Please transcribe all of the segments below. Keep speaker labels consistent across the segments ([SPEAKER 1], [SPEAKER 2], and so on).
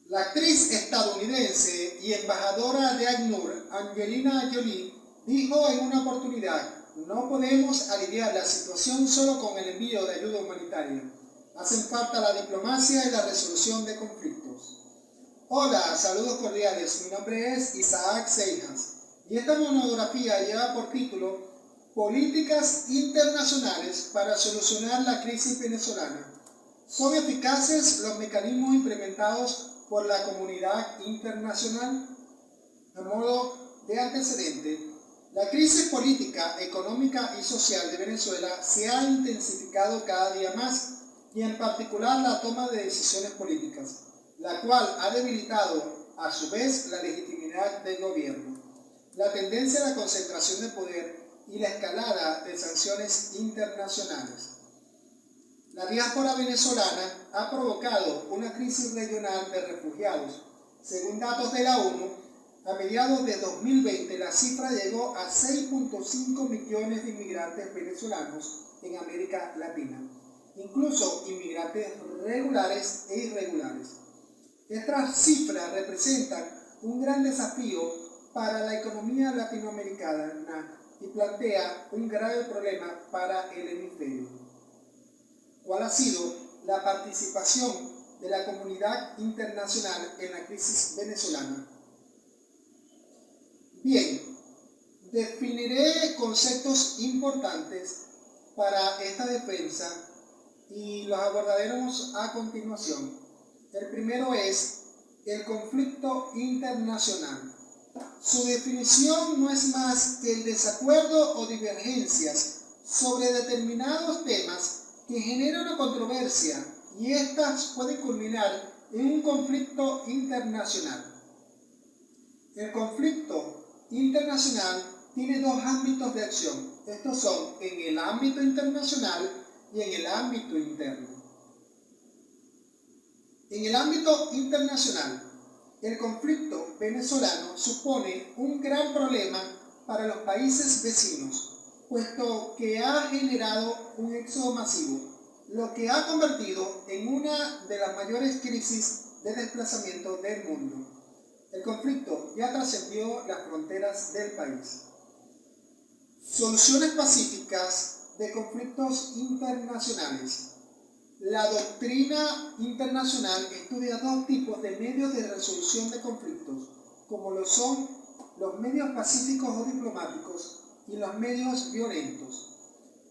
[SPEAKER 1] La actriz estadounidense y embajadora de ACNUR, Angelina Jolie, dijo en una oportunidad: "No podemos aliviar la situación solo con el envío de ayuda humanitaria. Hacen falta la diplomacia y la resolución de conflictos". Hola, saludos cordiales. Mi nombre es Isaac Seijas y esta monografía lleva por título Políticas internacionales para solucionar la crisis venezolana. ¿Son eficaces los mecanismos implementados por la comunidad internacional? A modo de antecedente, la crisis política, económica y social de Venezuela se ha intensificado cada día más, y en particular la toma de decisiones políticas, la cual ha debilitado a su vez la legitimidad del gobierno, la tendencia a la concentración de poder y la escalada de sanciones internacionales. La diáspora venezolana ha provocado una crisis regional de refugiados. Según datos de la ONU, a mediados de 2020 la cifra llegó a 6.5 millones de inmigrantes venezolanos en América Latina, incluso inmigrantes regulares e irregulares. Estas cifras representan un gran desafío para la economía latinoamericana y plantea un grave problema para el hemisferio. ¿Cuál ha sido la participación de la comunidad internacional en la crisis venezolana? Bien, definiré conceptos importantes para esta defensa y los abordaremos a continuación. El primero es el conflicto internacional. Su definición no es más que el desacuerdo o divergencias sobre determinados temas que generan una controversia, y estas pueden culminar en un conflicto internacional. El conflicto internacional tiene dos ámbitos de acción. Estos son en el ámbito internacional y en el ámbito interno. En el ámbito internacional, el conflicto venezolano supone un gran problema para los países vecinos, puesto que ha generado un éxodo masivo, lo que ha convertido en una de las mayores crisis de desplazamiento del mundo. El conflicto ya trascendió las fronteras del país. Soluciones pacíficas de conflictos internacionales. La doctrina internacional estudia dos tipos de medios de resolución de conflictos, como lo son los medios pacíficos o diplomáticos y los medios violentos.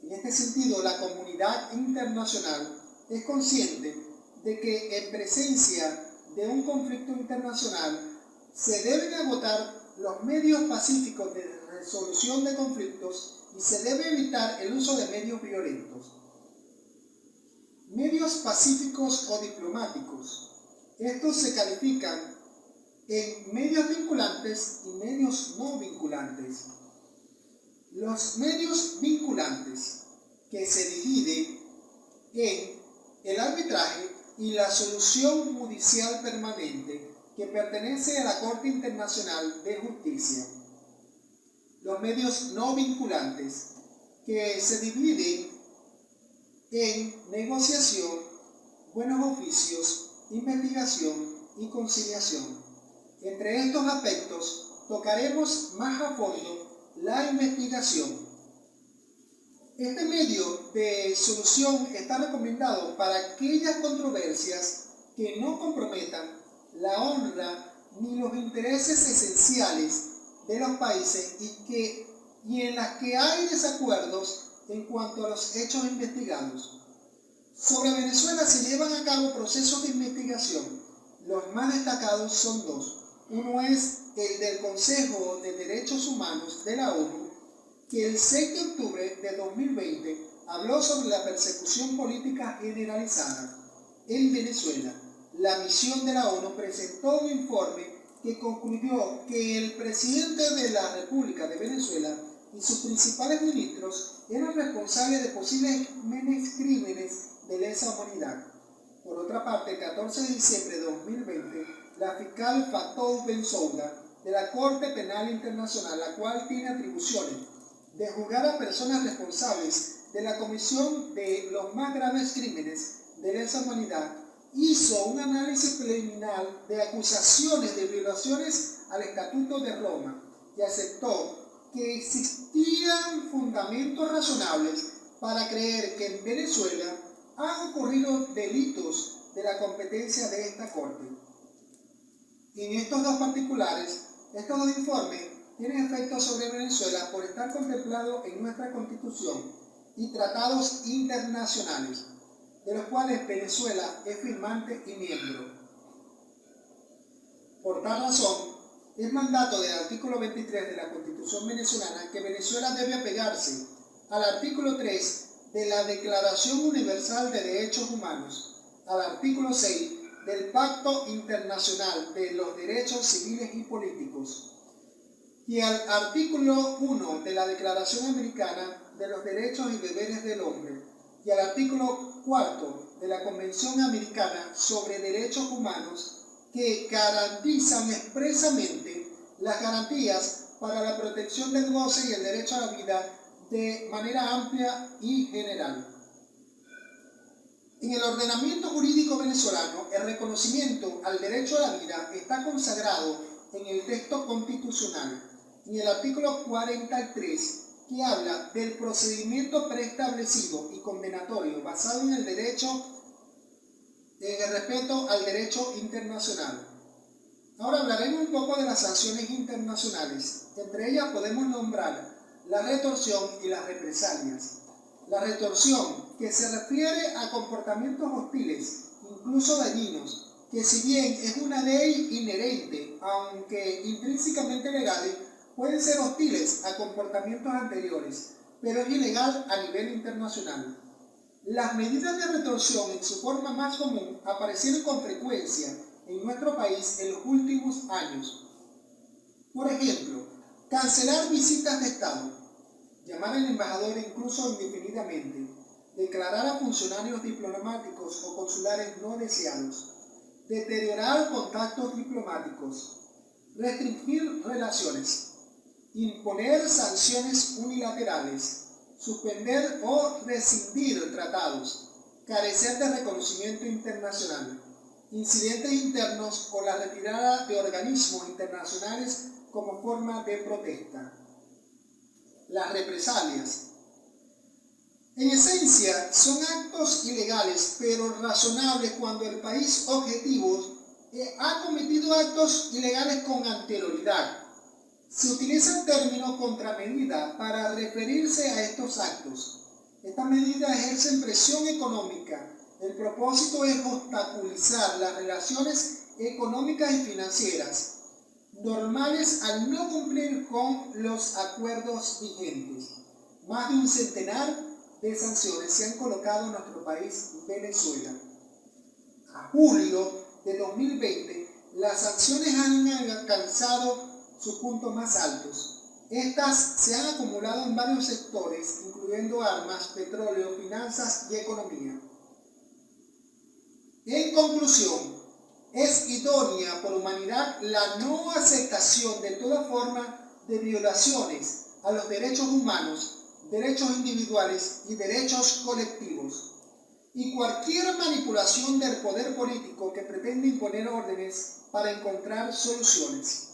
[SPEAKER 1] En este sentido, la comunidad internacional es consciente de que en presencia de un conflicto internacional se deben agotar los medios pacíficos de resolución de conflictos y se debe evitar el uso de medios violentos. Medios pacíficos o diplomáticos. Estos se califican en medios vinculantes y medios no vinculantes. Los medios vinculantes, que se dividen en el arbitraje y la solución judicial permanente, que pertenece a la Corte Internacional de Justicia. Los medios no vinculantes, que se dividen en negociación, buenos oficios, investigación y conciliación. Entre estos aspectos tocaremos más a fondo la investigación. Este medio de solución está recomendado para aquellas controversias que no comprometan la honra ni los intereses esenciales de los países y en las que hay desacuerdos en cuanto a los hechos investigados. Sobre Venezuela se llevan a cabo procesos de investigación. Los más destacados son dos. Uno es el del Consejo de Derechos Humanos de la ONU, que el 6 de octubre de 2020 habló sobre la persecución política generalizada en Venezuela. La misión de la ONU presentó un informe que concluyó que el presidente de la República de Venezuela y sus principales ministros eran responsables de posibles crímenes de lesa humanidad. Por otra parte, el 14 de diciembre de 2020, la fiscal Fatou Bensouda de la Corte Penal Internacional, la cual tiene atribuciones de juzgar a personas responsables de la comisión de los más graves crímenes de lesa humanidad, hizo un análisis preliminar de acusaciones de violaciones al Estatuto de Roma y aceptó que existían fundamentos razonables para creer que en Venezuela han ocurrido delitos de la competencia de esta Corte. En estos dos particulares, estos dos informes tienen efectos sobre Venezuela por estar contemplados en nuestra Constitución y tratados internacionales, de los cuales Venezuela es firmante y miembro. Por tal razón, es mandato del artículo 23 de la Constitución venezolana que Venezuela debe apegarse al artículo 3 de la Declaración Universal de Derechos Humanos, al artículo 6 del Pacto Internacional de los Derechos Civiles y Políticos y al artículo 1 de la Declaración Americana de los Derechos y Deberes del Hombre y al artículo 4 de la Convención Americana sobre Derechos Humanos, que garantizan expresamente las garantías para la protección del goce y el derecho a la vida de manera amplia y general. En el ordenamiento jurídico venezolano, el reconocimiento al derecho a la vida está consagrado en el texto constitucional, en el artículo 43, que habla del procedimiento preestablecido y condenatorio basado en el derecho, en el respeto al derecho internacional. Ahora hablaremos un poco de las sanciones internacionales. Entre ellas podemos nombrar la retorsión y las represalias. La retorsión, que se refiere a comportamientos hostiles, incluso dañinos, que si bien es una ley inherente, aunque intrínsecamente legales, pueden ser hostiles a comportamientos anteriores, pero es ilegal a nivel internacional. Las medidas de retorsión en su forma más común aparecieron con frecuencia en nuestro país en los últimos años. Por ejemplo, cancelar visitas de Estado, llamar al embajador incluso indefinidamente, declarar a funcionarios diplomáticos o consulares no deseados, deteriorar contactos diplomáticos, restringir relaciones, imponer sanciones unilaterales, suspender o rescindir tratados, carecer de reconocimiento internacional, incidentes internos o la retirada de organismos internacionales como forma de protesta. Las represalias. En esencia, son actos ilegales, pero razonables cuando el país objetivo ha cometido actos ilegales con anterioridad. Se utiliza el término contramedida para referirse a estos actos. Estas medidas ejercen presión económica. El propósito es obstaculizar las relaciones económicas y financieras normales al no cumplir con los acuerdos vigentes. Más de un centenar de sanciones se han colocado en nuestro país, Venezuela. A julio de 2020, las sanciones han alcanzado sus puntos más altos. Estas se han acumulado en varios sectores, incluyendo armas, petróleo, finanzas y economía. En conclusión, es idónea por humanidad la no aceptación de toda forma de violaciones a los derechos humanos, derechos individuales y derechos colectivos, y cualquier manipulación del poder político que pretende imponer órdenes para encontrar soluciones.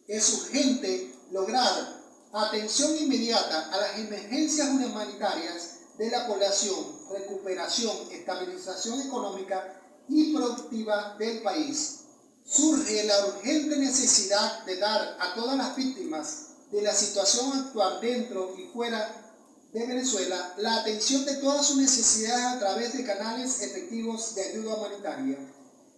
[SPEAKER 1] Es urgente lograr atención inmediata a las emergencias humanitarias de la población, recuperación, estabilización económica y productiva del país. Surge la urgente necesidad de dar a todas las víctimas de la situación actual dentro y fuera de Venezuela la atención de todas sus necesidades a través de canales efectivos de ayuda humanitaria.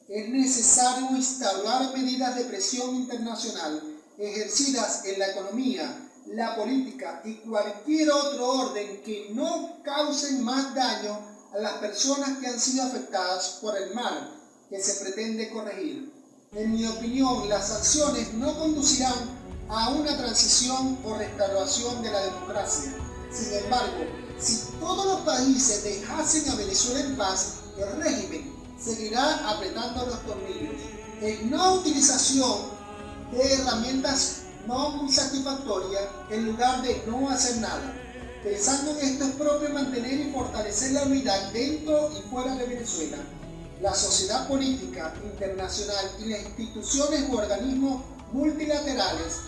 [SPEAKER 1] Es necesario instaurar medidas de presión internacional ejercidas en la economía, la política y cualquier otro orden que no causen más daño a las personas que han sido afectadas por el mal que se pretende corregir. En mi opinión, las sanciones no conducirán a una transición o restauración de la democracia. Sin embargo, si todos los países dejasen a Venezuela en paz, el régimen seguirá apretando los tornillos. En no utilización de herramientas no muy satisfactorias en lugar de no hacer nada. Pensando en esto es propio mantener y fortalecer la unidad dentro y fuera de Venezuela. la sociedad política internacional y las instituciones u organismos multilaterales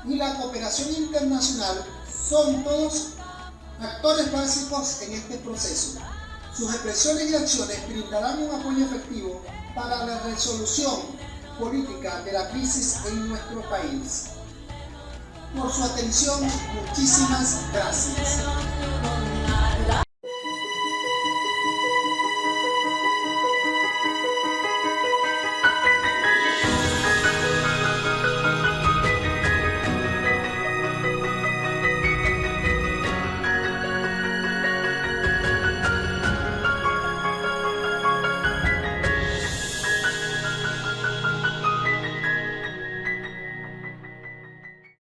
[SPEAKER 1] y la cooperación internacional son todos actores básicos en este proceso. Sus expresiones y acciones brindarán un apoyo efectivo para la resolución política de la crisis en nuestro país. Por su atención, muchísimas gracias.